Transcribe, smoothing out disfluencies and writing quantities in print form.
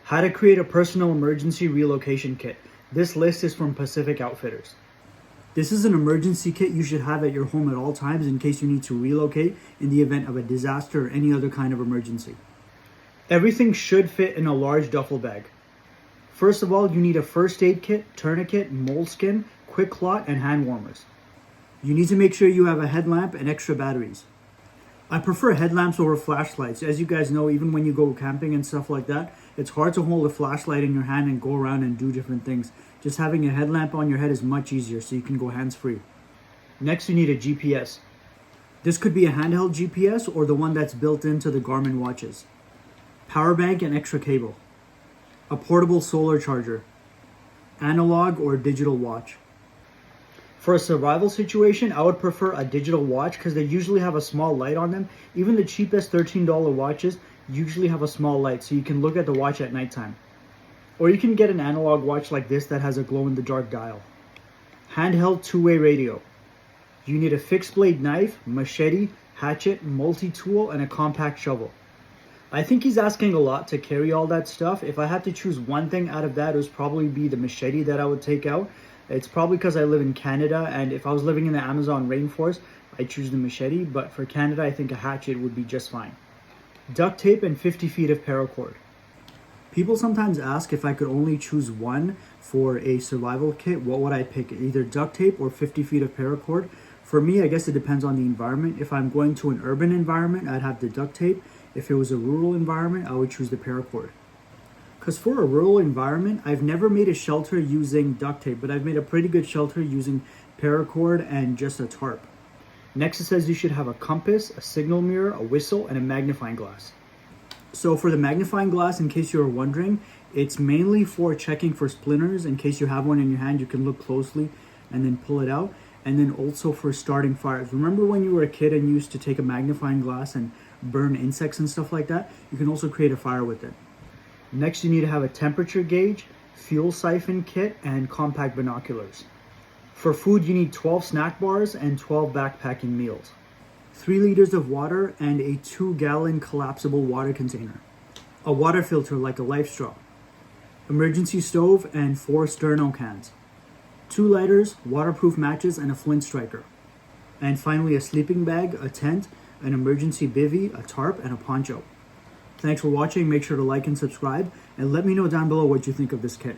How to create a personal emergency relocation kit. This list is from Pacific Outfitters. This is an emergency kit you should have at your home at all times in case you need to relocate in the event of a disaster or any other kind of emergency. Everything should fit in a large duffel bag. First of all, you need a first aid kit, tourniquet, moleskin, quick clot, and hand warmers. You need to make sure you have a headlamp and extra batteries. I prefer headlamps over flashlights. As you guys know, even when you go camping and stuff like that, it's hard to hold a flashlight in your hand and go around and do different things. Just having a headlamp on your head is much easier, so you can go hands-free. Next, you need a GPS. This could be a handheld GPS or the one that's built into the Garmin watches. Power bank and extra cable. A portable solar charger. Analog or digital watch. For a survival situation, I would prefer a digital watch because they usually have a small light on them. Even the cheapest $13 watches usually have a small light, so you can look at the watch at nighttime. Or you can get an analog watch like this that has a glow-in-the-dark dial. Handheld two-way radio. You need a fixed blade knife, machete, hatchet, multi-tool, and a compact shovel. I think he's asking a lot to carry all that stuff. If I had to choose one thing out of that, it would probably be the machete that I would take out. It's probably because I live in Canada, and if I was living in the Amazon rainforest, I'd choose the machete, but for Canada, I think a hatchet would be just fine. Duct tape and 50 feet of paracord. People sometimes ask if I could only choose one for a survival kit, what would I pick? Either duct tape or 50 feet of paracord. For me, I guess it depends on the environment. If I'm going to an urban environment, I'd have the duct tape. If it was a rural environment, I would choose the paracord. Because for a rural environment, I've never made a shelter using duct tape, but I've made a pretty good shelter using paracord and just a tarp. Next, it says you should have a compass, a signal mirror, a whistle, and a magnifying glass. So for the magnifying glass, in case you were wondering, it's mainly for checking for splinters. In case you have one in your hand, you can look closely and then pull it out. And then also for starting fires. Remember when you were a kid and you used to take a magnifying glass and burn insects and stuff like that? You can also create a fire with it. Next, you need to have a temperature gauge, fuel siphon kit, and compact binoculars. For food, you need 12 snack bars and 12 backpacking meals. 3 liters of water and a 2-gallon collapsible water container. A water filter like a life straw. Emergency stove and 4 sterno cans. 2 lighters, waterproof matches, and a flint striker. And finally, a sleeping bag, a tent, an emergency bivvy, a tarp, and a poncho. Thanks for watching. Make sure to like and subscribe, and let me know down below what you think of this kit.